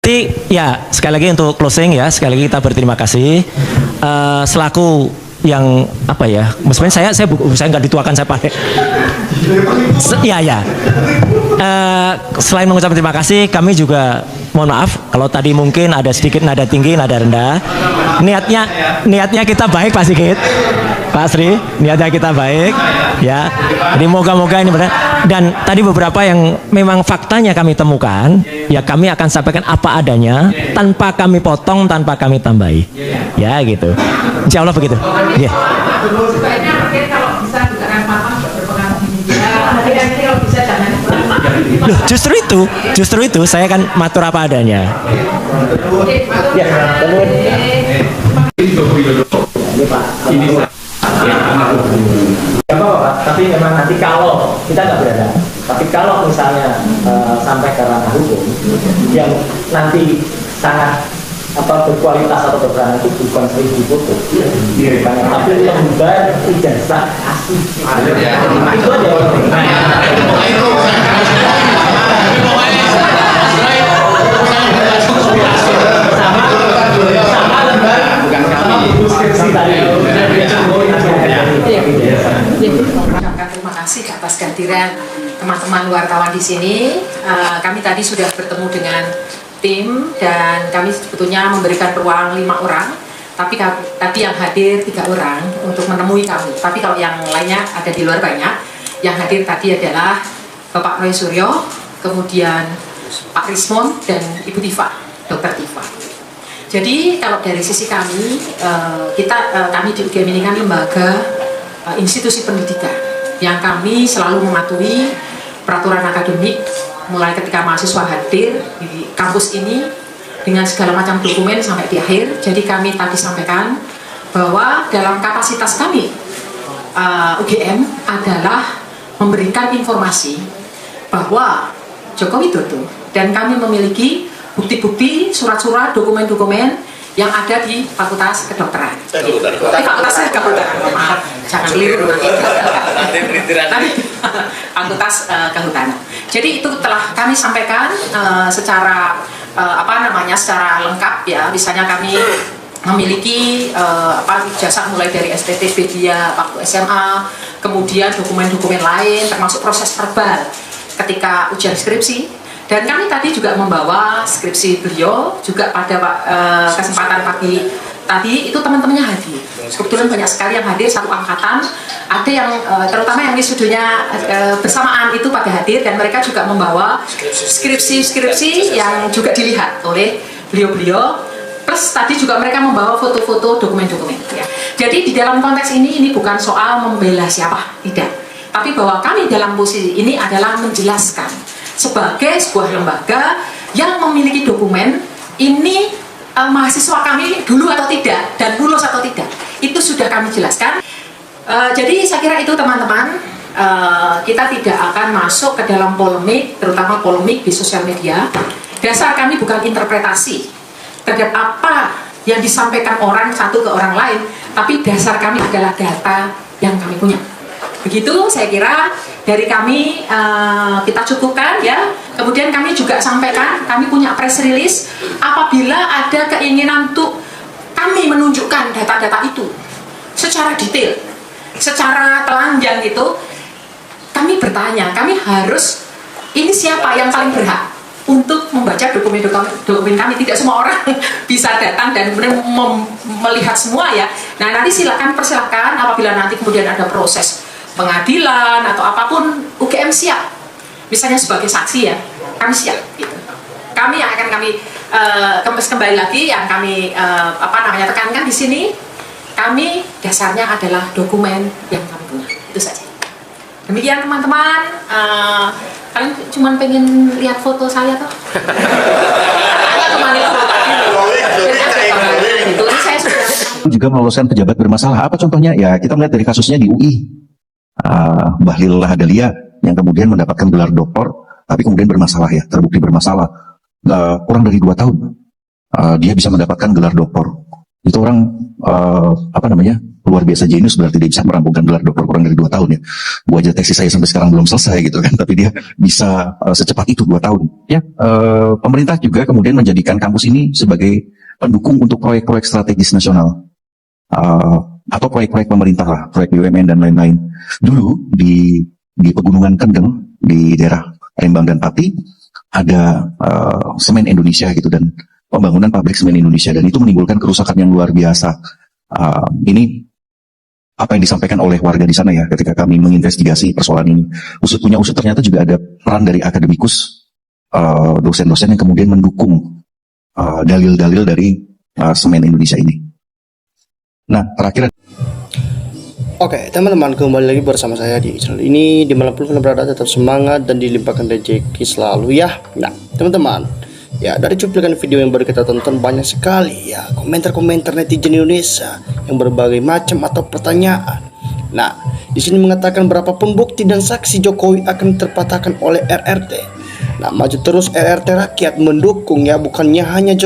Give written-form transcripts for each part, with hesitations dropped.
Berarti ya sekali lagi untuk closing ya, sekali lagi kita berterima kasih selaku yang apa ya, maksudnya saya nggak dituakan, saya pakai ya. Selain mengucapkan terima kasih, kami juga mohon maaf kalau tadi mungkin ada sedikit nada tinggi, nada rendah. Niatnya kita baik Pak Sigit, Pak Sri, niatnya kita baik ya. Jadi moga-moga ini benar. Dan tadi beberapa yang memang faktanya kami temukan, ya kami akan sampaikan apa adanya, tanpa kami potong, tanpa kami tambahi, ya gitu. Insya Allah begitu. Ya. Loh, justru itu saya kan matur apa adanya. Ya, tapi memang nanti kalau kita nggak berada, tapi kalau misalnya sampai ke ranah hukum yang nanti sangat berkualitas atau berperan itu bukan 1000 foto, tapi lembar ijazah asli. Itu aja. Sama lembar buku skripsi tadi. Terima kasih atas kehadiran teman-teman wartawan di sini. Kami tadi sudah bertemu dengan tim dan kami sebetulnya memberikan ruang 5 orang, tapi tadi yang hadir 3 orang untuk menemui kami. Tapi kalau yang lainnya ada di luar banyak. Yang hadir tadi adalah Bapak Roy Suryo, kemudian Pak Rismon dan Ibu Tifa, Dr. Tifa. Jadi kalau dari sisi kami, kami di UGM ini kan lembaga institusi pendidikan yang kami selalu mematuhi peraturan akademik mulai ketika mahasiswa hadir di kampus ini dengan segala macam dokumen sampai di akhir. Jadi kami tadi sampaikan bahwa dalam kapasitas kami UGM adalah memberikan informasi bahwa Joko Widodo dan kami memiliki bukti-bukti, surat-surat, dokumen-dokumen yang ada di Fakultas Kedokteran. Fakultas Kehutanan, maaf, jangan keliru nanti. Fakultas Kehutanan. Jadi itu telah kami sampaikan secara secara lengkap ya. Misalnya kami memiliki ijazah mulai dari STTB dia waktu SMA, kemudian dokumen-dokumen lain termasuk proses verbal ketika ujian skripsi. Dan kami tadi juga membawa skripsi beliau juga pada kesempatan pagi tadi itu teman-temannya hadir. Kebetulan banyak sekali yang hadir, satu angkatan. Ada yang terutama yang wisudunya bersamaan itu pada hadir dan mereka juga membawa skripsi-skripsi yang juga dilihat oleh beliau-beliau. Plus tadi juga mereka membawa foto-foto dokumen-dokumen. Ya. Jadi di dalam konteks ini bukan soal membela siapa, tidak. Tapi bahwa kami dalam posisi ini adalah menjelaskan sebagai sebuah lembaga yang memiliki dokumen ini mahasiswa kami dulu atau tidak dan lulus atau tidak, itu sudah kami jelaskan. Jadi saya kira itu teman-teman, kita tidak akan masuk ke dalam polemik, terutama polemik di sosial media. Dasar kami bukan interpretasi terhadap apa yang disampaikan orang satu ke orang lain, tapi dasar kami adalah data yang kami punya. Begitu saya kira dari kami kita cukupkan ya. Kemudian kami juga sampaikan, kami punya press release apabila ada keinginan untuk kami menunjukkan data-data itu secara detail, secara telanjang gitu. Kami bertanya, kami harus, ini siapa yang paling berhak untuk membaca dokumen kami. Tidak semua orang bisa datang dan kemudian melihat semua ya. Nah nanti persilakan apabila nanti kemudian ada proses pengadilan atau apapun, UGM siap. Misalnya sebagai saksi ya, kami siap. Gitu. Kami yang akan kami kembali lagi yang kami tekankan di sini, kami dasarnya adalah dokumen yang kami punya. Itu saja. Demikian teman-teman. Kalian cuma pengen lihat foto saya toh? Juga meloloskan pejabat bermasalah. Apa contohnya? Ya kita melihat dari kasusnya di UI. Bahlil Lahadalia yang kemudian mendapatkan gelar doktor tapi kemudian bermasalah ya, terbukti bermasalah kurang dari 2 tahun dia bisa mendapatkan gelar doktor Itu orang luar biasa jenius, berarti dia bisa merampungkan gelar doktor kurang dari 2 tahun ya. Gua aja tesis saya sampai sekarang belum selesai gitu kan, tapi dia bisa secepat itu 2 tahun. Ya, pemerintah juga kemudian menjadikan kampus ini sebagai pendukung untuk proyek-proyek strategis nasional. Atau proyek-proyek pemerintah lah, proyek BUMN dan lain-lain. Dulu di Pegunungan Kendeng, di daerah Rembang dan Pati, ada Semen Indonesia gitu, dan pembangunan pabrik semen Indonesia, dan itu menimbulkan kerusakan yang luar biasa. Ini apa yang disampaikan oleh warga di sana ya, ketika kami menginvestigasi persoalan ini. Usut ternyata juga ada peran dari akademikus, dosen-dosen yang kemudian mendukung dalil-dalil dari Semen Indonesia ini. Nah, terakhir. Oke, teman-teman, kembali lagi bersama saya di channel ini. Dimanapun kalian berada, tetap semangat dan dilimpahkan rezeki selalu ya. Nah, teman-teman, ya, dari cuplikan video yang baru kita tonton banyak sekali ya komentar-komentar netizen Indonesia yang berbagai macam atau pertanyaan. Nah, di sini mengatakan berapapun bukti dan saksi Jokowi akan terpatahkan oleh RRT. Nah, maju terus RRT rakyat mendukung ya, bukannya hanya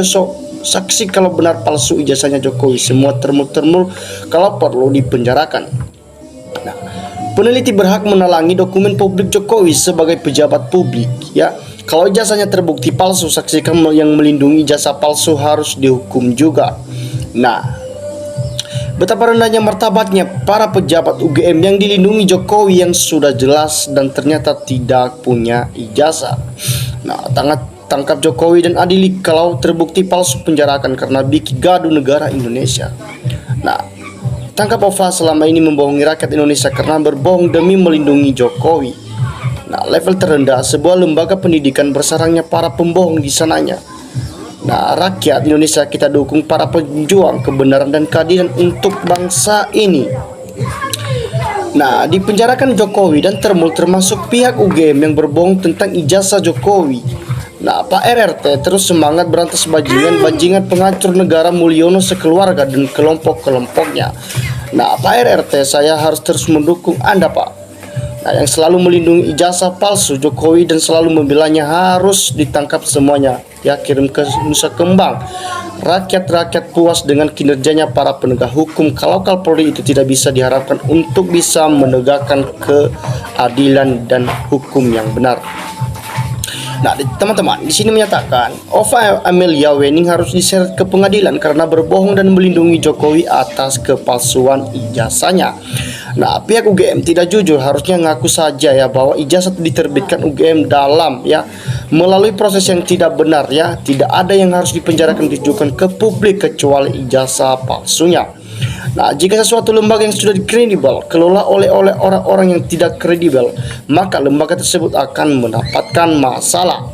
saksi kalau benar palsu ijazahnya Jokowi, semua termul kalau perlu dipenjarakan. Nah, peneliti berhak menelangi dokumen publik Jokowi sebagai pejabat publik ya. Kalau ijazahnya terbukti palsu, saksi yang melindungi ijazah palsu harus dihukum juga. Nah, betapa rendahnya martabatnya para pejabat UGM yang dilindungi Jokowi yang sudah jelas dan ternyata tidak punya ijazah. Nah, tangkap Jokowi dan adili, kalau terbukti palsu penjarakan karena bikin gaduh negara Indonesia. Nah, tangkap OVA selama ini membohongi rakyat Indonesia karena berbohong demi melindungi Jokowi. Nah, level terendah sebuah lembaga pendidikan bersarangnya para pembohong di sananya. Nah, rakyat Indonesia kita dukung para pejuang kebenaran dan keadilan untuk bangsa ini. Nah, dipenjarakan Jokowi dan termasuk pihak UGM yang berbohong tentang ijazah Jokowi. Nah, Pak RRT terus semangat berantas bajingan pengacur negara Mulyono sekeluarga dan kelompok-kelompoknya. Nah, Pak RRT, saya harus terus mendukung Anda, Pak. Nah, yang selalu melindungi ijazah palsu Jokowi dan selalu membelanya harus ditangkap semuanya. Ya, kirim ke Nusa Kembang. Rakyat puas dengan kinerjanya para penegak hukum. Kalau Kapolri itu tidak bisa diharapkan untuk bisa menegakkan keadilan dan hukum yang benar. Nah, teman-teman, di sini menyatakan Ova Amelia Wening harus diseret ke pengadilan karena berbohong dan melindungi Jokowi atas kepalsuan ijazahnya. Nah, pihak UGM tidak jujur, harusnya ngaku saja ya bahwa ijazah diterbitkan UGM dalam ya melalui proses yang tidak benar ya. Tidak ada yang harus dipenjarakan ditujukan ke publik kecuali ijazah palsunya. Nah, jika sesuatu lembaga yang sudah kredibel kelola oleh orang-orang yang tidak kredibel, maka lembaga tersebut akan mendapatkan masalah.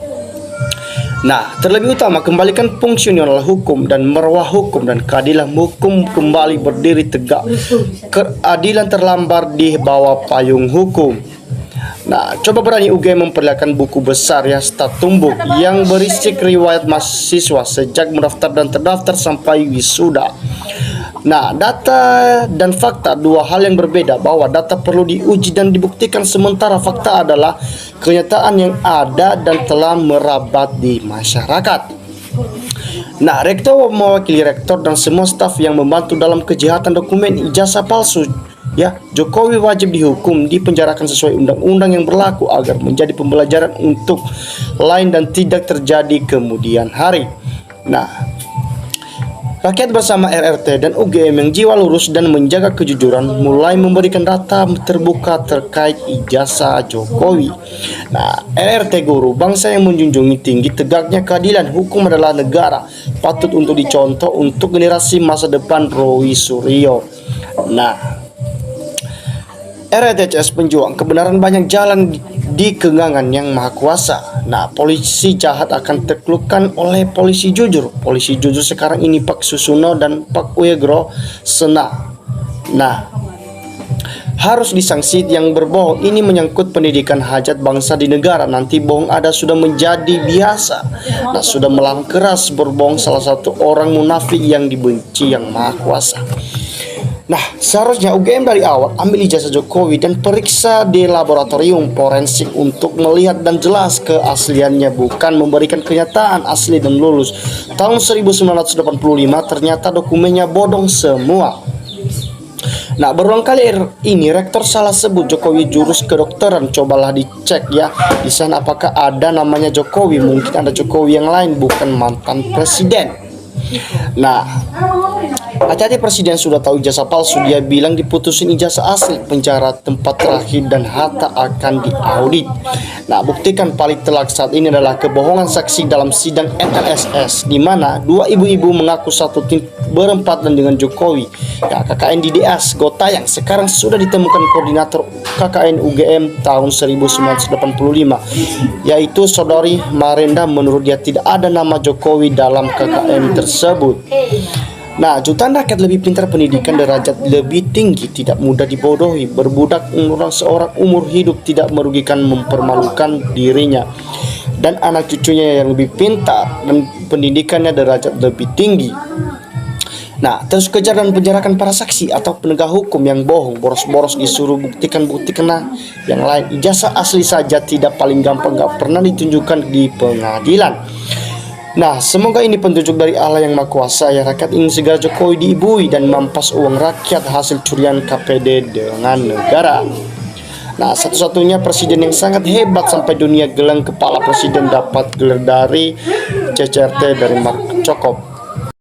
Nah, terlebih utama kembalikan fungsional hukum dan marwah hukum dan keadilan hukum kembali berdiri tegak. Keadilan terlambar di bawah payung hukum. Nah, coba berani UGM memperlihatkan buku besar ya Statumbuk yang berisi riwayat mahasiswa sejak mendaftar dan terdaftar sampai wisuda. Nah, data dan fakta dua hal yang berbeda, bahwa data perlu diuji dan dibuktikan sementara fakta adalah kenyataan yang ada dan telah merabat di masyarakat. Nah, rektor mewakili rektor dan semua staf yang membantu dalam kejahatan dokumen ijazah palsu ya. Jokowi wajib dihukum, dipenjarakan sesuai undang-undang yang berlaku agar menjadi pembelajaran untuk lain dan tidak terjadi kemudian hari. Nah, rakyat bersama RRT dan UGM yang jiwa lurus dan menjaga kejujuran mulai memberikan data terbuka terkait ijazah Jokowi. Nah, RRT guru bangsa yang menjunjung tinggi tegaknya keadilan hukum adalah negara, patut untuk dicontoh untuk generasi masa depan. Roy Suryo. Nah, RRTCS penjuang kebenaran banyak jalan di genggaman yang maha kuasa. Nah, polisi jahat akan ditaklukkan oleh polisi jujur. Polisi jujur sekarang ini Pak Susuno dan Pak Uyegro Sena. Nah, harus disangsi yang berbohong. Ini menyangkut pendidikan hajat bangsa di negara. Nanti bohong ada sudah menjadi biasa. Nah, sudah melawan keras berbohong salah satu orang munafik yang dibenci yang maha kuasa. Nah, seharusnya UGM dari awal ambil ijazah Jokowi dan periksa di laboratorium forensik untuk melihat dan jelas keasliannya, bukan memberikan kenyataan asli dan lulus. Tahun 1985 ternyata dokumennya bodong semua. Nah, berulang kali ini rektor salah sebut Jokowi jurus kedokteran. Cobalah dicek ya di sana apakah ada namanya Jokowi. Mungkin ada Jokowi yang lain, bukan mantan presiden. Nah, hati-hati, presiden sudah tahu ijazah palsu. Dia bilang diputusin ijazah asli, penjara tempat terakhir dan harta akan diaudit. Nah, buktikan paling telak saat ini adalah kebohongan saksi dalam sidang NLSS, di mana dua ibu-ibu mengaku satu tim berempat dan dengan Jokowi. Ya, KKN di DS Gotayang sekarang sudah ditemukan koordinator KKN UGM tahun 1985, yaitu Saudari Marenda. Menurut dia tidak ada nama Jokowi dalam KKN tersebut. Nah, jutaan rakyat lebih pintar, pendidikan derajat lebih tinggi, tidak mudah dibodohi, berbudak seorang umur hidup, tidak merugikan, mempermalukan dirinya dan anak cucunya yang lebih pintar dan pendidikannya derajat lebih tinggi. Nah, terus kejar dan penjarakan para saksi atau penegak hukum yang bohong, boros-boros disuruh buktikan. Nah, yang lain ijazah asli saja tidak, paling gampang gak pernah ditunjukkan di pengadilan. Nah, semoga ini petunjuk dari Allah yang Maha Kuasa ya. Rakyat ingin segera Jokowi diibui dan mampas uang rakyat hasil curian KPD dengan negara. Nah, satu-satunya presiden yang sangat hebat sampai dunia geleng, kepala presiden dapat gelar dari CCRT dari Mark Cokop.